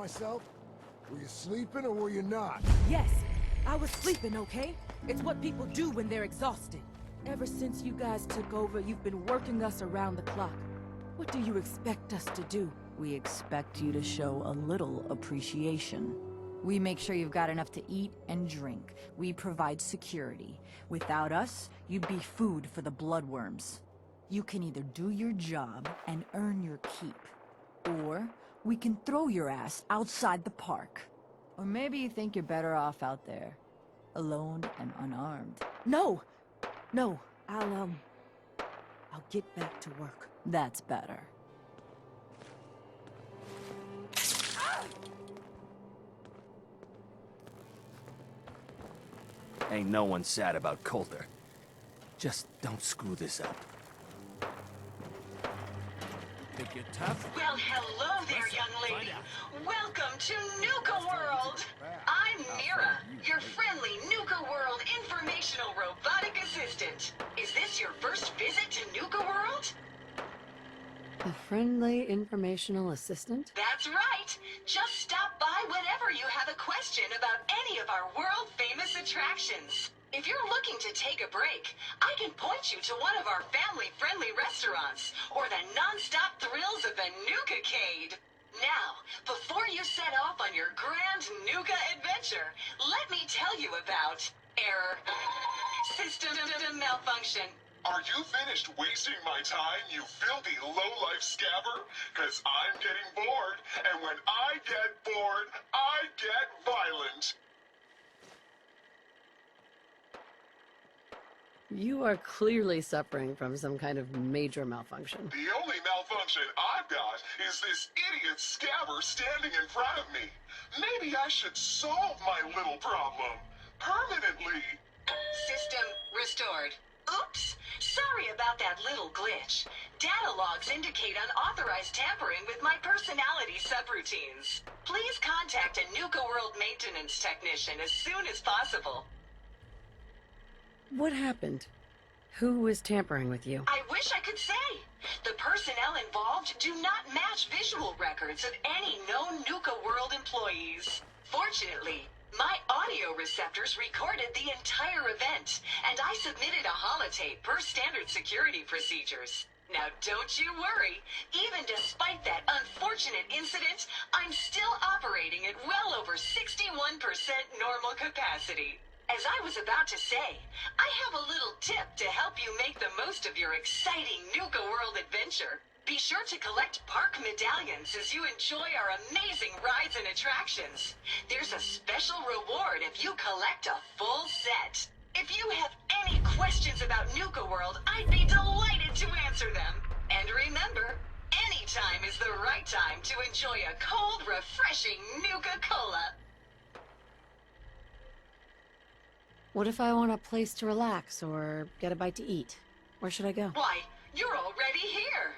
myself? Were you sleeping or were you not? Yes, I was sleeping, okay? It's what people do when they're exhausted. Ever since you guys took over, you've been working us around the clock. What do you expect us to do? We expect you to show a little appreciation. We make sure you've got enough to eat and drink. We provide security. Without us, you'd be food for the bloodworms. You can either do your job and earn your keep, or we can throw your ass outside the park. Or maybe you think you're better off out there, alone and unarmed. No! No, I'll get back to work. That's better. Ain't no one sad about Coulter. Just don't screw this up. Think you're tough? Well, hello there, young lady. Welcome to Nuka-World. I'm Mira, your friendly Nuka-World informational robotic assistant. Is this your first visit to Nuka-World? A friendly informational assistant? That's right. Just stop by whenever you have a question about any of our world-famous attractions. If you're looking to take a break, I can point you to one of our family-friendly restaurants, or the non-stop thrills of the Nuka-Cade. Now, before you set off on your grand Nuka adventure, let me tell you about error, system malfunction. Are you finished wasting my time, you filthy low-life scabber? 'Cause I'm getting bored, and when I get bored, I get violent. You are clearly suffering from some kind of major malfunction. The only malfunction I've got is this idiot scabber standing in front of me. Maybe I should solve my little problem permanently. System restored. Oops! Sorry about that little glitch. Data logs indicate unauthorized tampering with my personality subroutines. Please contact a Nuka-World maintenance technician as soon as possible. What happened? Who was tampering with you? I wish I could say. The personnel involved do not match visual records of any known Nuka-World employees. Fortunately, my audio receptors recorded the entire event, and I submitted a holotape per standard security procedures. Now don't you worry, even despite that unfortunate incident, I'm still operating at well over 61% normal capacity. As I was about to say, I have a little tip to help you make the most of your exciting Nuka-World adventure. Be sure to collect park medallions as you enjoy our amazing rides and attractions. There's a special reward if you collect a full set. If you have any questions about Nuka-World, I'd be delighted to answer them. And remember, any time is the right time to enjoy a cold, refreshing Nuka-Cola. What if I want a place to relax or get a bite to eat? Where should I go? Why, you're already here.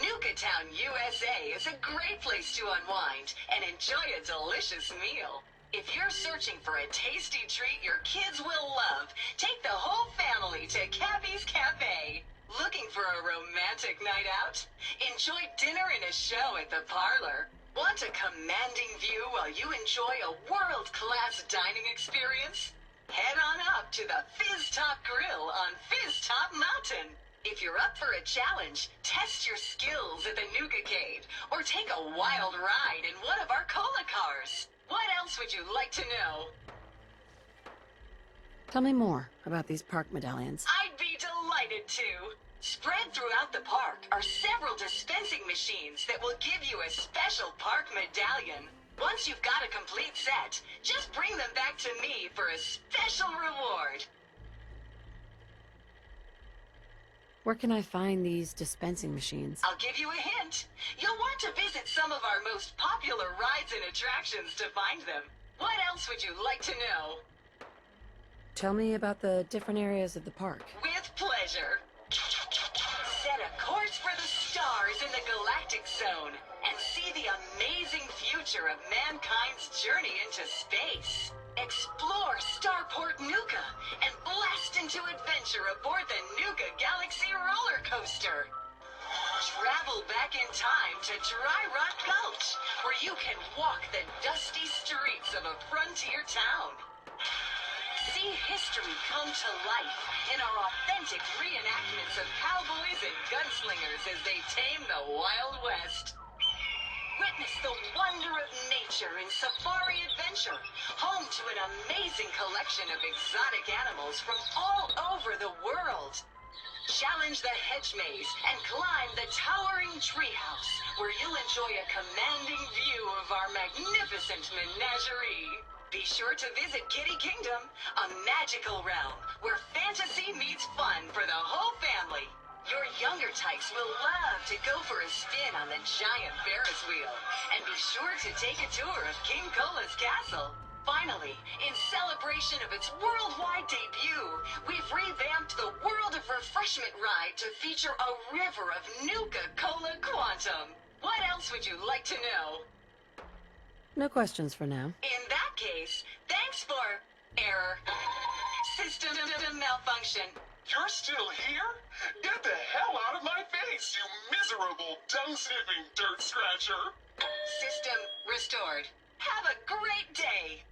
Nuka-Town, USA is a great place to unwind and enjoy a delicious meal. If you're searching for a tasty treat your kids will love, take the whole family to Cappy's Cafe. Looking for a romantic night out? Enjoy dinner and a show at the parlor. Want a commanding view while you enjoy a world-class dining experience? Head on up to the Fizz Top Grill on Fizz Top Mountain. If you're up for a challenge, test your skills at the Nuka-Cade, or take a wild ride in one of our cola cars. What else would you like to know? Tell me more about these park medallions. I'd be delighted to. Spread throughout the park are several dispensing machines that will give you a special park medallion. Once you've got a complete set, just bring them back to me for a special reward. Where can I find these dispensing machines? I'll give you a hint. You'll want to visit some of our most popular rides and attractions to find them. What else would you like to know? Tell me about the different areas of the park. With pleasure. Set a course for the stars in the Galactic Zone and see the amazing future of mankind's journey into space. Explore Starport Nuka and blast into adventure aboard the Nuka Galaxy roller coaster. Travel back in time to Dry Rot Gulch, where you can walk the dusty streets of a frontier town. See history come to life in our authentic reenactments of cowboys and gunslingers as they tame the Wild West. Witness the wonder of nature in safari adventure, home to an amazing collection of exotic animals from all over the world. Challenge the hedge maze and climb the towering treehouse, where you'll enjoy a commanding view of our magnificent menagerie. Be sure to visit Kitty Kingdom, a magical realm where fantasy meets fun for the whole family. Your younger types will love to go for a spin on the giant Ferris wheel, and be sure to take a tour of King Cola's castle. Finally, in celebration of its worldwide debut, we've revamped the World of Refreshment ride to feature a river of Nuka-Cola Quantum. What else would you like to know? No questions for now. In that case, thanks for error. System malfunction. You're still here? Get the hell out of my face, you miserable, dung-sniffing dirt scratcher! System restored. Have a great day.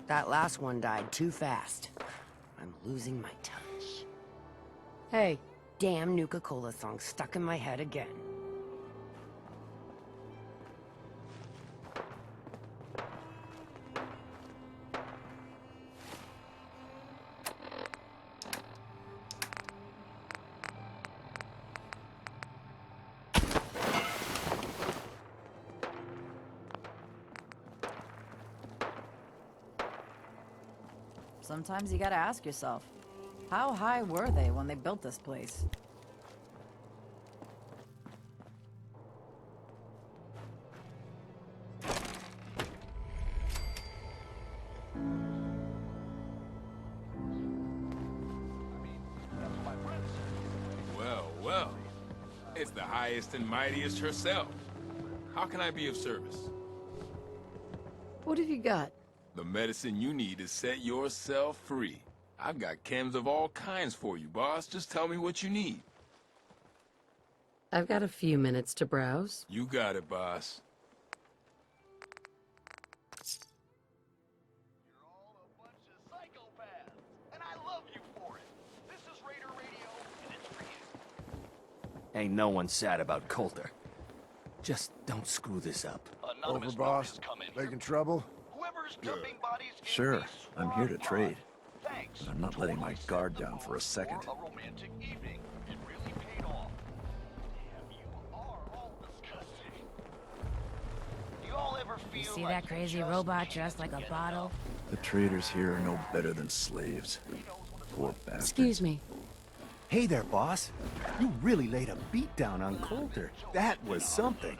That last one died too fast. I'm losing my touch. Hey, Damn Nuka-Cola song stuck in my head again. Sometimes you gotta ask yourself, how high were they when they built this place? Well, well. It's the highest and mightiest herself. How can I be of service? what have you got? The medicine you need to set yourself free. I've got chems of all kinds for you, boss. Just tell me what you need. I've got a few minutes to browse. You got it, boss. You're all a bunch of psychopaths, and I love you for it. This is Raider Radio, and it's for you. Ain't no one sad about Coulter. Just don't screw this up. Anonymous Over, boss. note has come in Making here. trouble? Whoever's dumping bodies in Sure, these I'm here to swamp trade. ponds. Thanks. But I'm not letting my Totally guard set the down for a mood second. For a romantic evening. It really paid off. Damn, you are all disgusting. Do you all ever feel You see like that crazy just robot can't dressed like a get bottle? enough? The traders here are no better than slaves. Poor bastards. Excuse me. Hey there, boss. You really laid a beat down on Coulter. That was something.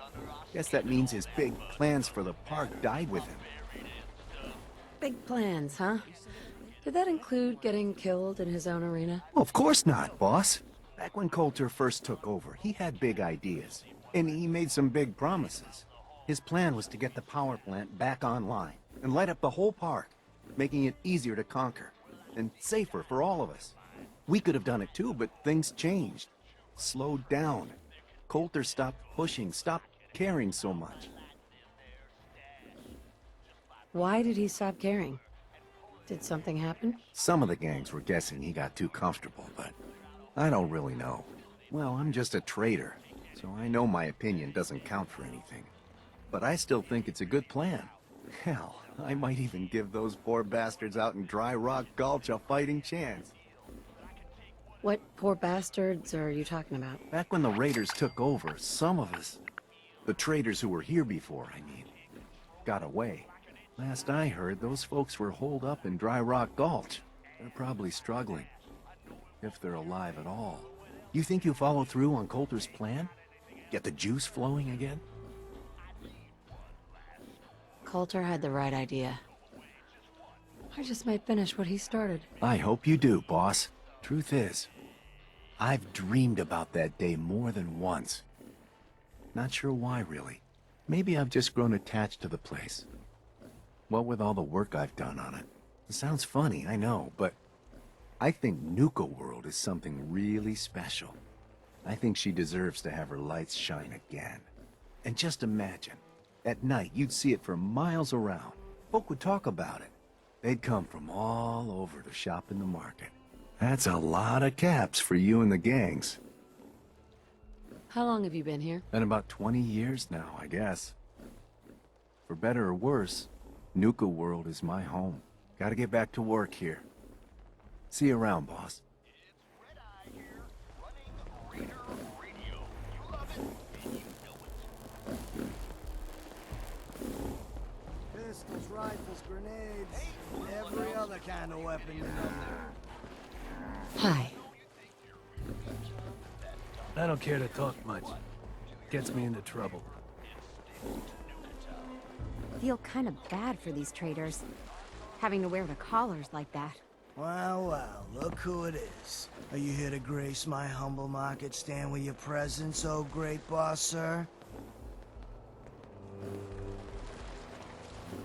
Guess that means his big plans for the park died with him. Big plans, huh? Did that include getting killed in his own arena? Well, of course not, boss. Back when Coulter first took over, he had big ideas. And he made some big promises. His plan was to get the power plant back online and light up the whole park, making it easier to conquer and safer for all of us. We could have done it too, but things changed. Slowed down. Coulter stopped pushing, stopped caring so much. Why did he stop caring? Did something happen? Some of the gangs were guessing he got too comfortable, but I don't really know. Well, I'm just a trader, so I know my opinion doesn't count for anything. But I still think it's a good plan. Hell, I might even give those poor bastards out in Dry Rock Gulch a fighting chance. What poor bastards are you talking about? Back when the Raiders took over, some of us, the traders who were here before, I mean, got away. Last I heard, those folks were holed up in Dry Rock Gulch. They're probably struggling. If they're alive at all. You think you'll follow through on Coulter's plan? Get the juice flowing again? Coulter had the right idea. I just might finish what he started. I hope you do, boss. Truth is, I've dreamed about that day more than once. Not sure why, really. Maybe I've just grown attached to the place. What with all the work I've done on it. It sounds funny, I know, but I think Nuka-World is something really special. I think she deserves to have her lights shine again. And just imagine, at night you'd see it for miles around. Folk would talk about it. They'd come from all over to shop in the market. That's a lot of caps for you and the gangs. How long have you been here? Been about 20 years now, I guess. For better or worse, Nuka-World is my home. Gotta get back to work here. See you around, boss. Pistols, rifles, grenades, every other kind of weapon you know. Hi. I don't care to talk much. Gets me into trouble. Feel kind of bad for these traders, having to wear the collars like that. Well, well, look who it is. Are you here to grace my humble market stand with your presence, oh great boss, sir?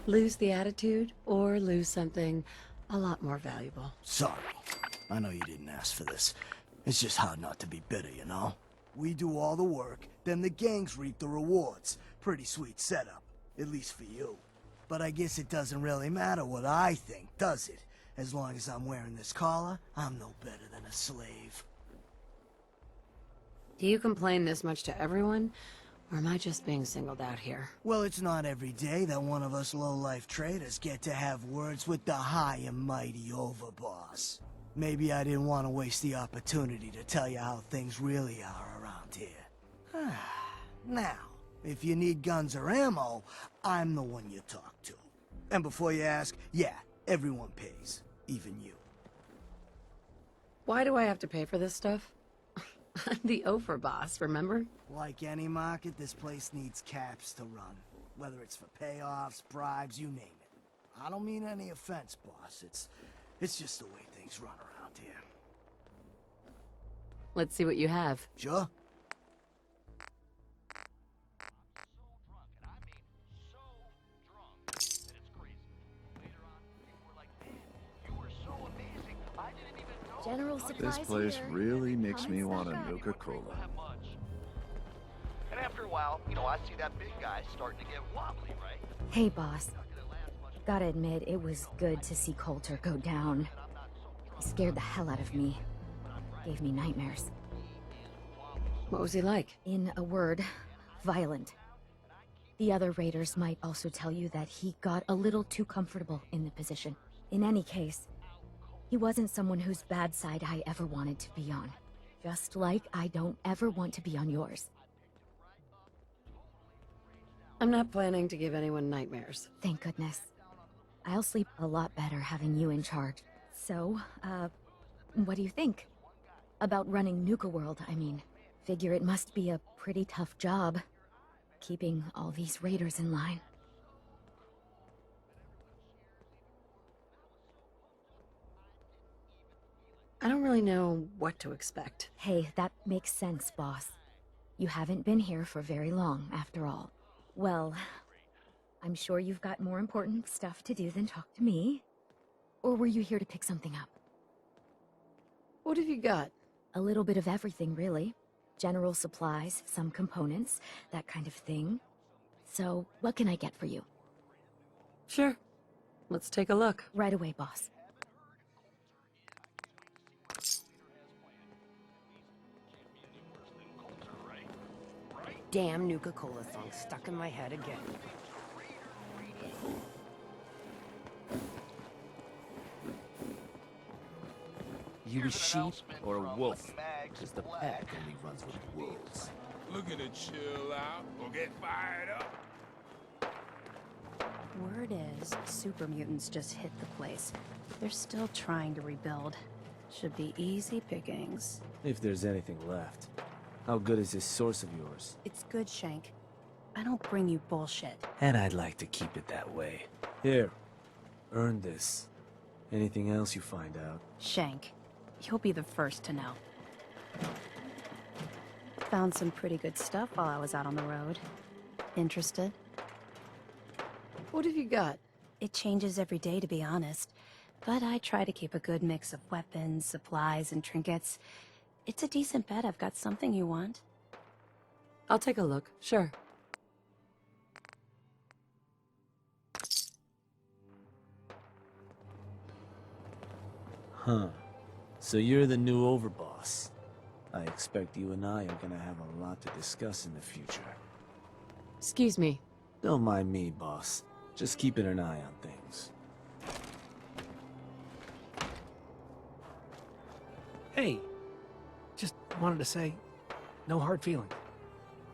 Lose the attitude, or lose something a lot more valuable. Sorry. I know you didn't ask for this. It's just hard not to be bitter, you know? We do all the work, then the gangs reap the rewards. Pretty sweet setup, at least for you. But I guess it doesn't really matter what I think, does it? As long as I'm wearing this collar, I'm no better than a slave. Do you complain this much to everyone, or am I just being singled out here? Well, it's not every day that one of us low-life traders get to have words with the high and mighty overboss. Maybe I didn't want to waste the opportunity to tell you how things really are around here. Now, if you need guns or ammo, I'm the one you talk to. And before you ask, yeah, everyone pays. Even you. Why do I have to pay for this stuff? I'm the overboss, remember? Like any market, this place needs caps to run. Whether it's for payoffs, bribes, you name it. I don't mean any offense, boss. It's just the way things run around here. Let's see what you have. Sure. General supplies This place here. really makes Come me and want a snack up. Nuka-Cola. And after a while, I see that big guy starting to get wobbly, right? Hey, boss. Gotta admit, it was good to see Coulter go down. He scared the hell out of me. Gave me nightmares. What was he like? In a word, violent. The other raiders might also tell you that he got a little too comfortable in the position. In any case, he wasn't someone whose bad side I ever wanted to be on. Just like I don't ever want to be on yours. I'm not planning to give anyone nightmares. Thank goodness. I'll sleep a lot better having you in charge. So, what do you think? About running Nuka-World, I mean. Figure it must be a pretty tough job, keeping all these raiders in line. really know what to expect. Hey, that makes sense, boss. You haven't been here for very long, after all. Well, I'm sure you've got more important stuff to do than talk to me. Or were you here to pick something up? What have you got? A little bit of everything, really. General supplies, some components, that kind of thing. So, what can I get for you? Sure. Let's take a look. Right away, boss. Damn Nuka-Cola song stuck in my head again. You a sheep or a wolf? Because the pack only runs with wolves. Looking to chill out or get fired up? Word is, super mutants just hit the place. They're still trying to rebuild. Should be easy pickings. If there's anything left. How good is this source of yours? It's good, Shank. I don't bring you bullshit. And I'd like to keep it that way. Here, earn this. Anything else you find out? Shank, you'll be the first to know. Found some pretty good stuff while I was out on the road. Interested? What have you got? It changes every day, to be honest. But I try to keep a good mix of weapons, supplies, and trinkets. It's a decent bet I've got something you want. I'll take a look, sure. Huh. So you're the new overboss. I expect you and I are gonna have a lot to discuss in the future. Excuse me. Don't mind me, boss. Just keeping an eye on things. Hey, just wanted to say, no hard feelings.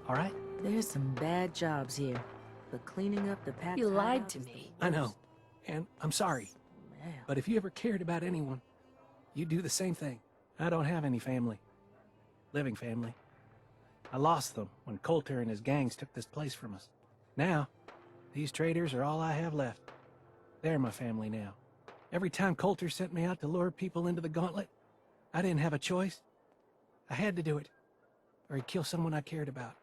All right? There's some bad jobs here, but cleaning up the pack. You lied to me. I know, and I'm sorry. But if you ever cared about anyone, you'd do the same thing. I don't have any family. Living family. I lost them when Coulter and his gangs took this place from us. Now, these traders are all I have left. They're my family now. Every time Coulter sent me out to lure people into the gauntlet, I didn't have a choice. I had to do it, or he'd kill someone I cared about.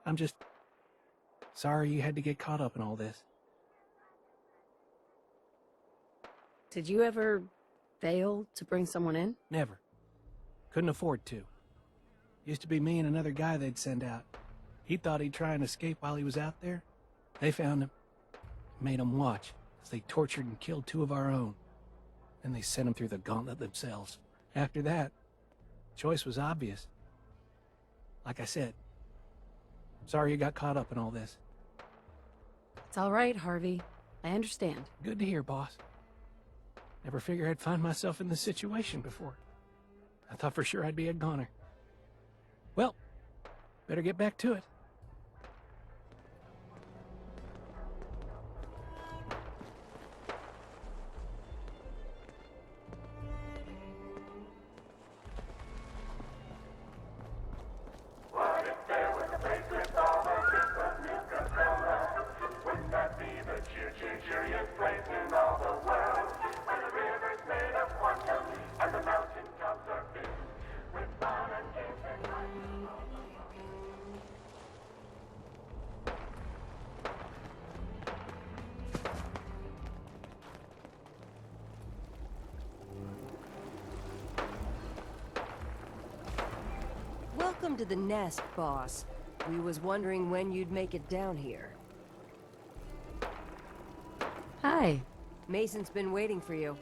I'm just sorry you had to get caught up in all this. Did you ever fail to bring someone in? Never. Couldn't afford to. Used to be me and another guy they'd send out. He thought he'd try and escape while he was out there. They found him. Made him watch as they tortured and killed 2 of our own. Then they sent him through the gauntlet themselves. After that, choice was obvious. Like I said, sorry you got caught up in all this. It's all right, Harvey. I understand. Good to hear, boss. Never figured I'd find myself in this situation before. I thought for sure I'd be a goner. Well, better get back to it. What if there was a place with all the different Nuka-Cola? Wouldn't that be the cheeriest place in all the world? Where the river's made of quantum and the mountain tops are filled with fun and games and life. Welcome to the nest, boss. We was wondering when you'd make it down here. Hi. Mason's been waiting for you.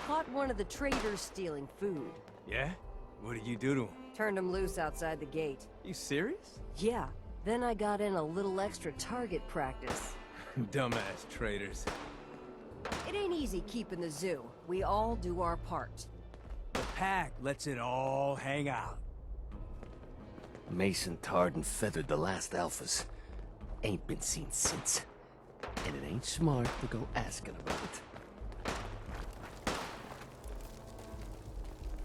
Caught one of the traders stealing food. Yeah? What did you do to him? Turned him loose outside the gate. You serious? Yeah. Then I got in a little extra target practice. Dumbass traders. It ain't easy keeping the zoo. We all do our part. The pack lets it all hang out. Mason tarred and feathered the last alphas. Ain't been seen since. And it ain't smart to go asking about it.